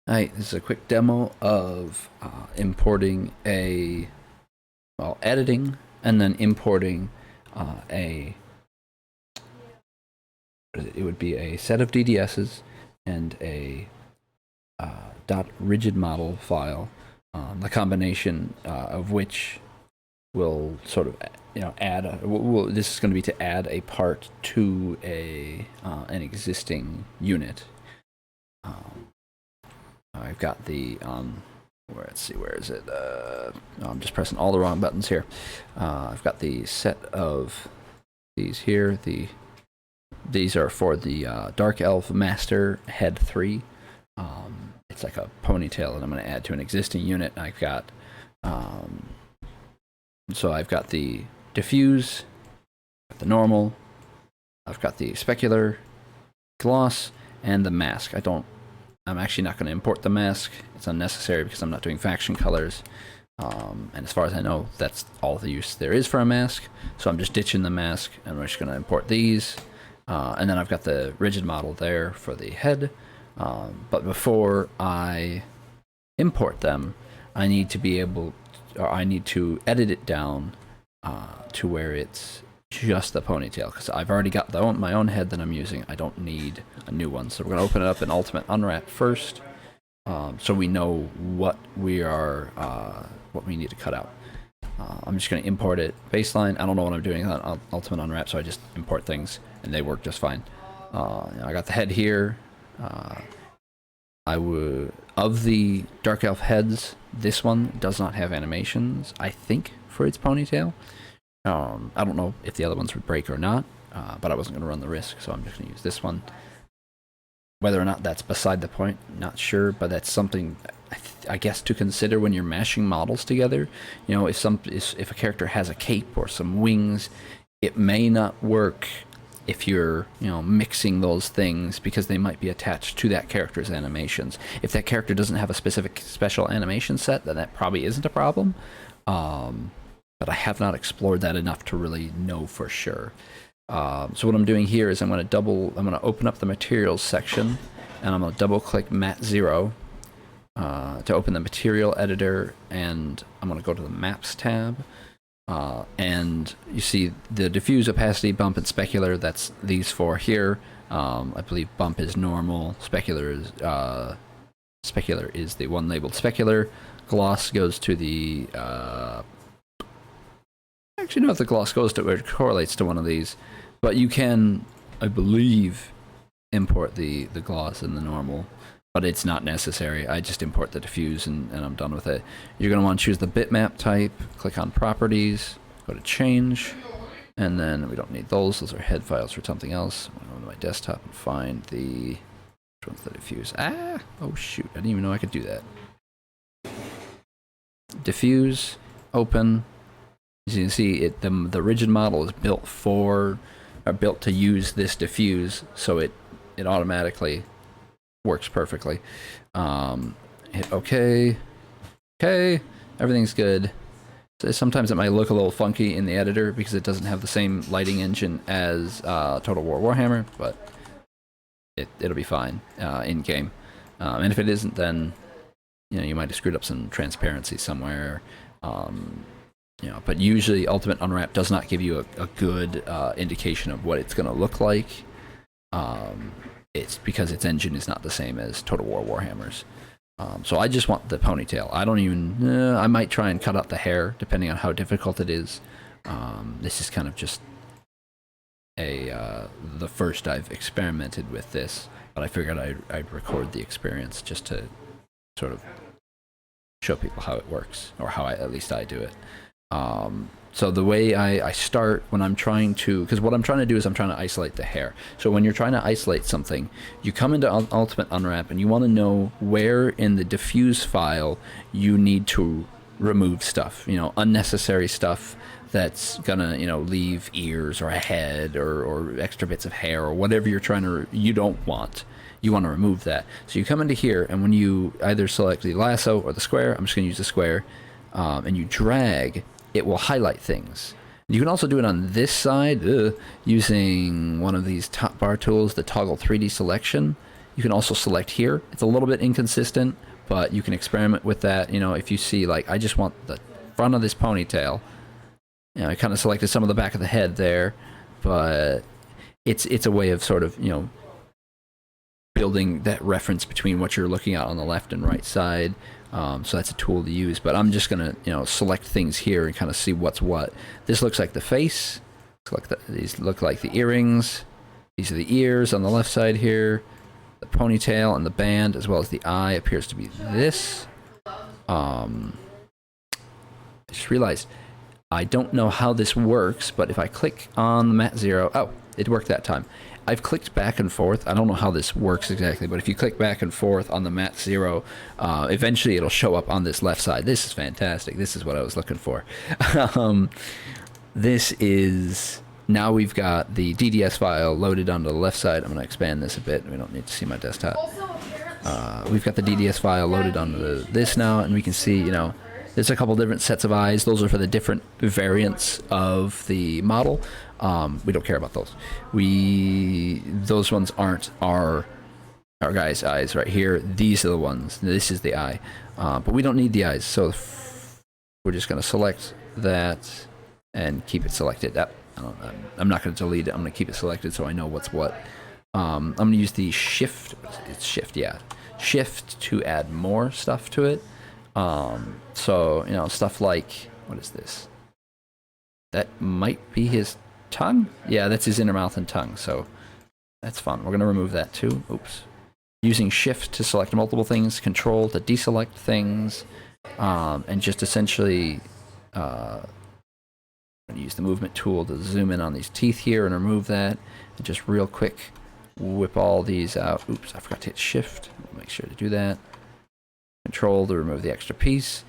Alright, this is a quick demo of importing editing and then importing it would be a set of DDSs and a .rigid model file, the combination of which will sort of add this is going to be to add a part to an existing unit. I've got the let's see, where is it? I'm just pressing all the wrong buttons here. I've got the set of these here. These are for the Dark Elf Master Head 3. It's like a ponytail that I'm going to add to an existing unit. I've got so I've got the diffuse, the normal, I've got the specular, gloss, and the mask. I'm actually not going to import the mask. It's unnecessary because I'm not doing faction colors. And as far as I know, that's all the use there is for a mask. So I'm just ditching the mask, and we're just going to import these. And then I've got the rigid model there for the head. But before I import them, I need to edit it down to where it's just the ponytail, because I've already got my own head that I'm using. I don't need a new one. So we're going to open it up in Ultimate Unwrap first, so we know what we need to cut out. I'm just going to import it baseline. I don't know what I'm doing on Ultimate Unwrap, so I just import things, and they work just fine. I got the head here. Of the Dark Elf heads, this one does not have animations, I think, for its ponytail. I don't know if the other ones would break or not, but I wasn't going to run the risk, so I'm just going to use this one. Whether or not that's beside the point, not sure, but that's something I guess to consider when you're mashing models together. If a character has a cape or some wings, it may not work if you're mixing those things, because they might be attached to that character's animations. If that character doesn't have a specific special animation set, then that probably isn't a problem. But I have not explored that enough to really know for sure. So what I'm doing here is I'm going to open up the materials section, and I'm going to double click Mat 0 to open the material editor, and I'm going to go to the Maps tab. And you see the diffuse, opacity, bump, and specular. That's these four here. I believe bump is normal. Specular is the one labeled specular. Gloss goes to the actually no, if the gloss goes to it correlates to one of these, but you can, I believe, import the gloss and the normal, but it's not necessary. I just import the diffuse and I'm done with it. You're going to want to choose the bitmap type, click on properties, go to change, and then we don't need those. Those are head files for something else. I'm going to go to my desktop and find which one's the diffuse? Oh shoot, I didn't even know I could do that. Diffuse, open. As you can see, the rigid model is built to use this diffuse, so it automatically works perfectly. Hit OK. Okay, everything's good. So sometimes it might look a little funky in the editor because it doesn't have the same lighting engine as Total War Warhammer, but it'll be fine in game. And if it isn't, then you might have screwed up some transparency somewhere. But usually Ultimate Unwrap does not give you a good indication of what it's going to look like. It's because its engine is not the same as Total War Warhammer's. So I just want the ponytail. I might try and cut out the hair, depending on how difficult it is. This is kind of just the first I've experimented with this, but I figured I'd record the experience just to sort of show people how it works, or how at least I do it. So the way I start when I'm trying to, because what I'm trying to do is I'm trying to isolate the hair. So when you're trying to isolate something, you come into Ultimate Unwrap and you want to know where in the diffuse file you need to remove stuff, unnecessary stuff that's gonna, leave ears or a head or extra bits of hair or whatever you don't want. You want to remove that. So you come into here, and when you either select the lasso or the square, I'm just going to use the square, and you drag, it will highlight things. You can also do it on this side using one of these top bar tools, the toggle 3D selection. You can also select here. It's a little bit inconsistent, but you can experiment with that. You know, if you see, like, I just want the front of this ponytail. You know, I kind of selected some of the back of the head there, but it's a way of sort of, you know, building that reference between what you're looking at on the left and right side. So that's a tool to use, but I'm just gonna, you know, select things here and kind of see what's what. This looks like the face. These look like the earrings. These are the ears on the left side here. The ponytail and the band, as well as the eye, appears to be this. I just realized I don't know how this works, but if I click on the mat 0, oh, it worked that time. I've clicked back and forth. I don't know how this works exactly, but if you click back and forth on the mat 0, eventually it'll show up on this left side. This is fantastic. This is what I was looking for. This is, now we've got the DDS file loaded onto the left side. I'm going to expand this a bit. We don't need to see my desktop. We've got the DDS file loaded onto this now, and we can see, you know, there's a couple different sets of eyes. Those are for the different variants of the model. We don't care about those. Those ones aren't our guy's eyes right here. These are the ones. This is the eye. But we don't need the eyes, so we're just going to select that and keep it selected. I'm not going to delete it. I'm going to keep it selected so I know what's what. I'm going to use the shift. It's shift, yeah. Shift to add more stuff to it. So, you know, stuff like, what is this? That might be his tongue? Yeah, that's his inner mouth and tongue, so that's fun. We're going to remove that too. Oops. Using shift to select multiple things, control to deselect things, and just essentially I'm going to use the movement tool to zoom in on these teeth here and remove that, and just real quick whip all these out. Oops, I forgot to hit shift. Make sure to do that. Control to remove the extra piece,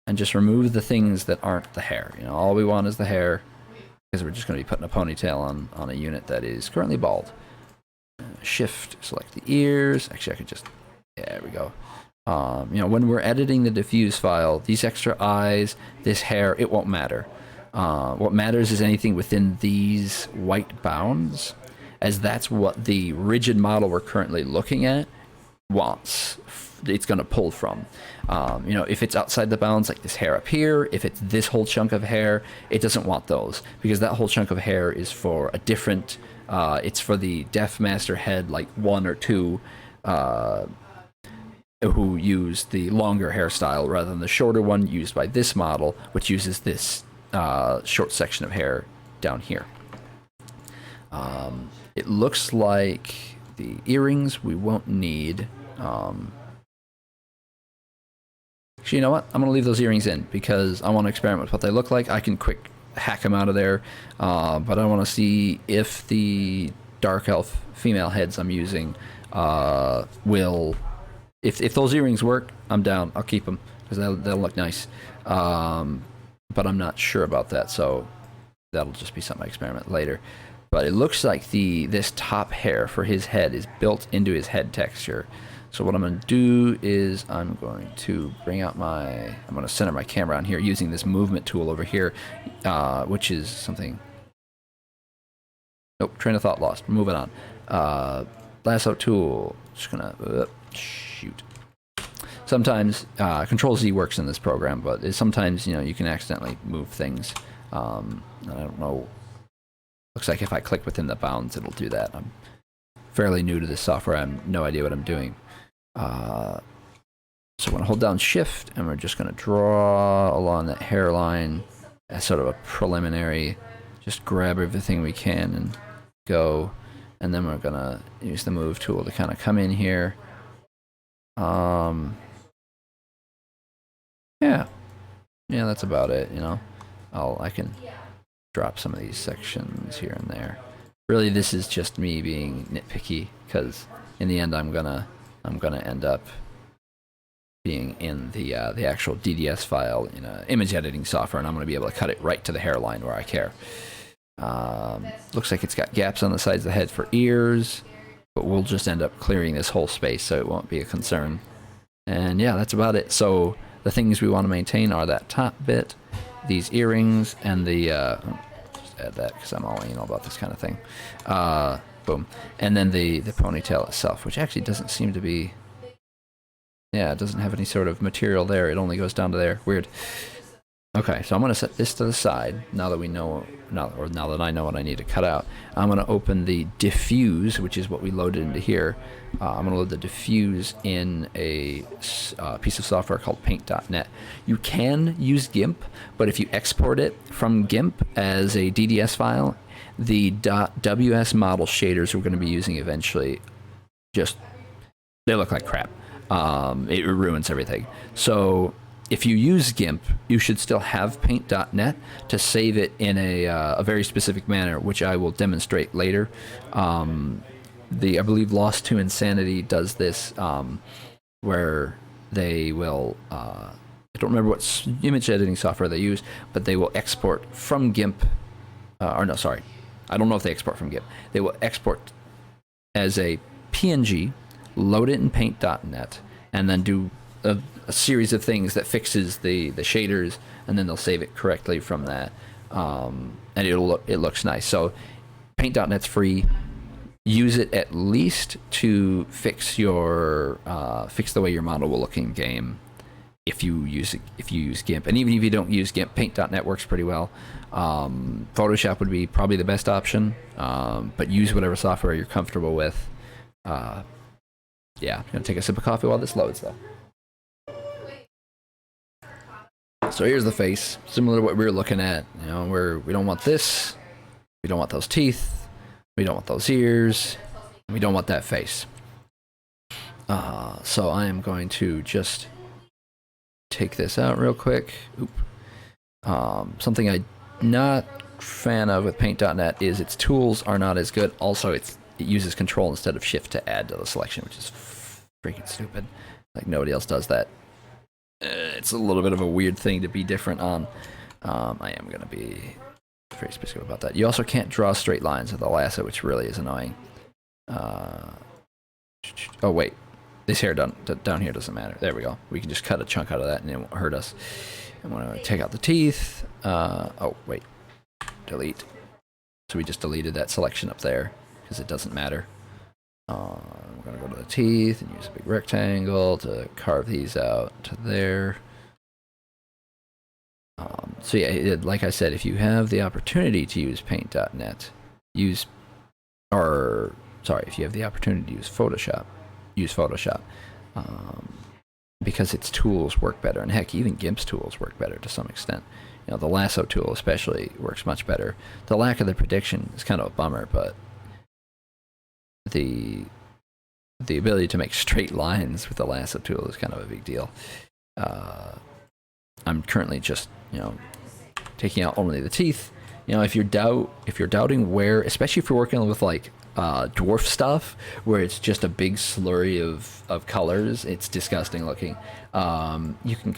and just remove the things that aren't the hair. You know, all we want is the hair, because we're just going to be putting a ponytail on a unit that is currently bald. Shift, select the ears. Actually, I could just, yeah, there we go. You know, when we're editing the diffuse file, these extra eyes, this hair, it won't matter. What matters is anything within these white bounds, as that's what the rigid model we're currently looking at wants. It's going to pull from. You know, if it's outside the bounds, like this hair up here, if it's this whole chunk of hair, it doesn't want those, because that whole chunk of hair is for a different, it's for the Deaf Master head, like 1 or 2, who use the longer hairstyle rather than the shorter one used by this model, which uses this short section of hair down here. It looks like the earrings we won't need. Actually, you know what? I'm going to leave those earrings in because I want to experiment with what they look like. I can quick hack them out of there, but I want to see if the Dark Elf female heads I'm using will... If those earrings work, I'm down. I'll keep them because they'll look nice. But I'm not sure about that, so that'll just be something I experiment later. But it looks like this top hair for his head is built into his head texture. So what I'm going to do is I'm going to I'm going to center my camera on here using this movement tool over here, which is something... Nope, train of thought lost. Moving on. Lasso Tool. Just going to... shoot. Sometimes Control Z works in this program, but sometimes, you know, you can accidentally move things. I don't know. Looks like if I click within the bounds, it'll do that. I'm fairly new to this software. I have no idea what I'm doing. So I'm going to hold down Shift, and we're just going to draw along that hairline as sort of a preliminary. Just grab everything we can and go. And then we're going to use the Move tool to kind of come in here. Yeah, that's about it, you know. I can drop some of these sections here and there. Really, this is just me being nitpicky, because in the end, I'm gonna end up being in the actual DDS file in image editing software, and I'm gonna be able to cut it right to the hairline where I care. Looks like it's got gaps on the sides of the head for ears, but we'll just end up clearing this whole space, so it won't be a concern. And yeah, that's about it. So the things we want to maintain are that top bit, these earrings, and the just add that because I'm all anal about this kind of thing. Boom. And then the ponytail itself, which actually doesn't seem to be... Yeah, it doesn't have any sort of material there. It only goes down to there. Weird. Okay, so I'm going to set this to the side now that we know, now that I know what I need to cut out. I'm going to open the diffuse, which is what we loaded into here. I'm going to load the diffuse in a piece of software called paint.net. You can use GIMP, but if you export it from GIMP as a DDS file, the .WSmodel shaders we're going to be using eventually just, they look like crap. It ruins everything. So if you use GIMP, you should still have paint.net to save it in a very specific manner, which I will demonstrate later. I believe Lost to Insanity does this, where they will, I don't remember what image editing software they use, but they will export from GIMP, or no, sorry, I don't know if they export from GIMP. They will export as a PNG, load it in paint.net, and then do a series of things that fixes the shaders, and then they'll save it correctly from that, and it looks nice. So paint.net's free. Use it at least to fix your fix the way your model will look in game. If you use GIMP, and even if you don't use GIMP, paint.net works pretty well. Photoshop would be probably the best option, but use whatever software you're comfortable with. Yeah, I'm gonna take a sip of coffee while this loads though. So here's the face, similar to what we were looking at. You know, we don't want this, we don't want those teeth, we don't want those ears, we don't want that face. So I am going to just take this out real quick. Oop. Something I'm not a fan of with paint.net is its tools are not as good. Also, it uses control instead of shift to add to the selection, which is freaking stupid. Like nobody else does that. It's a little bit of a weird thing to be different on. I am going to be very specific about that. You also can't draw straight lines with the lasso, which really is annoying. Oh wait, this hair down here doesn't matter. There we go. We can just cut a chunk out of that and it won't hurt us. I'm going to take out the teeth. Oh wait, delete. So we just deleted that selection up there because it doesn't matter. We're going to go to the teeth and use a big rectangle to carve these out to there. So yeah, like I said, if you have the opportunity to use paint.net, if you have the opportunity to use Photoshop, because its tools work better, and heck, even GIMP's tools work better to some extent. You know, the Lasso Tool especially works much better. The lack of the prediction is kind of a bummer, but the ability to make straight lines with the Lasso Tool is kind of a big deal. I'm currently just, taking out only the teeth. If you're doubting where, especially if you're working with like dwarf stuff, where it's just a big slurry of colors, it's disgusting looking. You can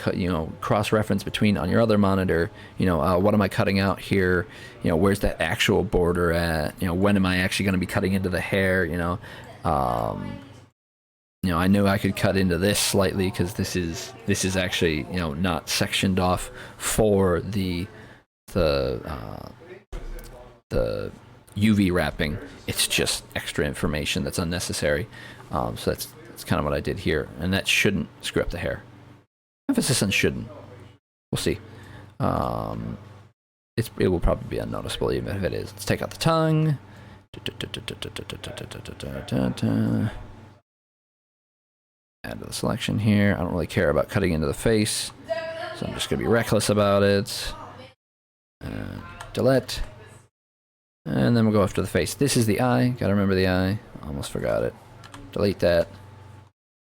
cross-reference between on your other monitor. What am I cutting out here? Where's that actual border at? When am I actually going to be cutting into the hair? I knew I could cut into this slightly because this is actually not sectioned off for the UV wrapping. It's just extra information that's unnecessary. So that's kind of what I did here, and that shouldn't screw up the hair. Emphasis on shouldn't. We'll see. It will probably be unnoticeable even if it is. Let's take out the tongue. Add to the selection here. I don't really care about cutting into the face, so I'm just going to be reckless about it. Delete. And then we'll go after the face. This is the eye. Gotta remember the eye. Almost forgot it. Delete that.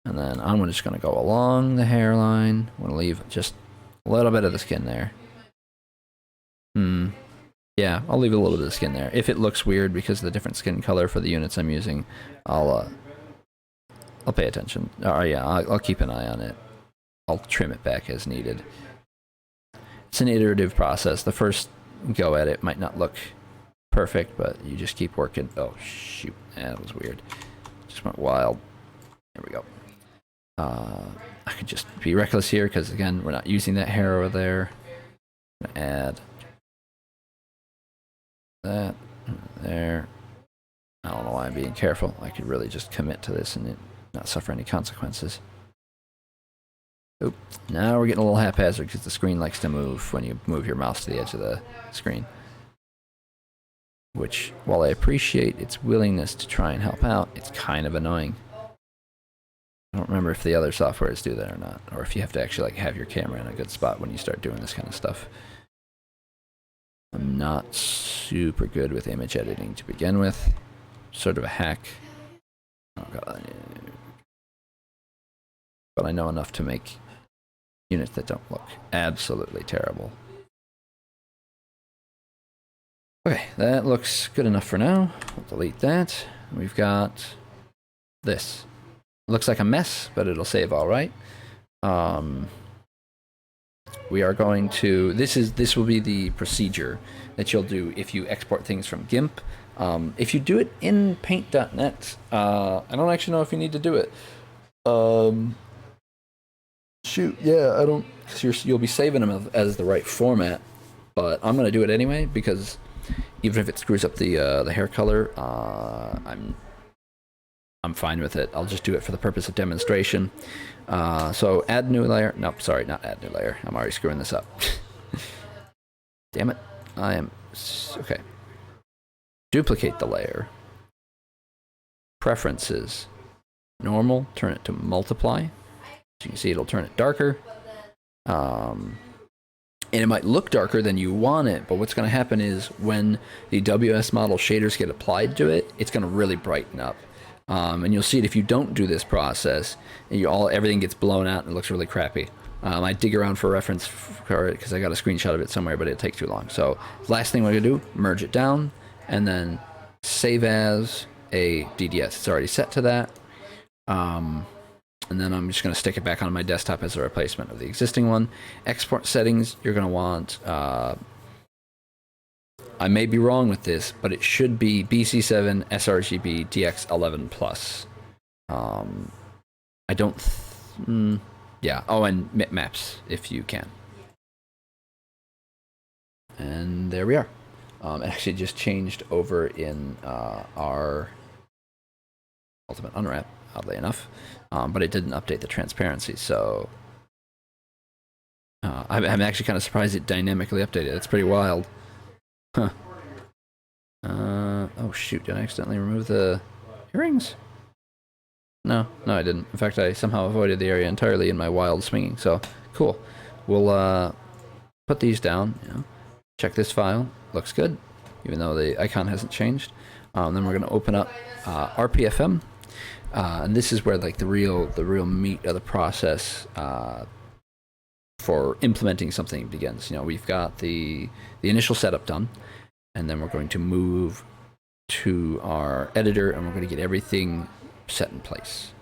And then I'm just going to go along the hairline. I'm going to leave just a little bit of the skin there. Yeah, I'll leave a little bit of the skin there. If it looks weird because of the different skin color for the units I'm using, I'll pay attention. Yeah, I'll keep an eye on it. I'll trim it back as needed. It's an iterative process. The first go at it might not look perfect, but you just keep working. Oh, shoot. That was weird. Just went wild. There we go. I could just be reckless here because, again, we're not using that hair over there. I'm gonna add that there. I don't know why I'm being careful. I could really just commit to this and it not suffer any consequences. Oop. Now we're getting a little haphazard because the screen likes to move when you move your mouse to the edge of the screen. Which, while I appreciate its willingness to try and help out, it's kind of annoying. I don't remember if the other softwares do that or not, or if you have to actually like have your camera in a good spot when you start doing this kind of stuff. I'm not super good with image editing to begin with. Sort of a hack. Oh god. But I know enough to make units that don't look absolutely terrible. Okay, that looks good enough for now. We'll delete that. We've got this. Looks like a mess, but it'll save all right. We are going to, this will be the procedure that you'll do if you export things from GIMP. If you do it in paint.net, I don't actually know if you need to do it. Shoot, yeah, I don't, because you'll be saving them as the right format, but I'm going to do it anyway, because even if it screws up the hair color, I'm fine with it. I'll just do it for the purpose of demonstration. So add new layer. Nope, sorry, not add new layer. I'm already screwing this up. Damn it. I am... Okay. Duplicate the layer. Preferences. Normal. Turn it to multiply. So you can see it'll turn it darker. And it might look darker than you want it, but what's going to happen is when the WSmodel shaders get applied to it, it's going to really brighten up. And you'll see it if you don't do this process, and everything gets blown out and it looks really crappy. I dig around for reference for it because I got a screenshot of it somewhere, but it'll take too long. So last thing we're going to do, merge it down, and then save as a DDS. It's already set to that. And then I'm just going to stick it back on my desktop as a replacement of the existing one. Export settings, you're going to want... I may be wrong with this, but it should be BC7 sRGB DX11 Plus. I don't... yeah. Oh, and maps, if you can. And there we are. It actually just changed over in our Ultimate Unwrap, oddly enough. But it didn't update the transparency, so... I'm actually kind of surprised it dynamically updated. It's pretty wild. Huh. Oh shoot, did I accidentally remove the earrings? No, I didn't. In fact, I somehow avoided the area entirely in my wild swinging, so cool. We'll put these down, you know, check this file, looks good, even though the icon hasn't changed. Then we're going to open up RPFM, and this is where like the real meat of the process for implementing something begins. You know, we've got the initial setup done, and then we're going to move to our editor, and we're going to get everything set in place.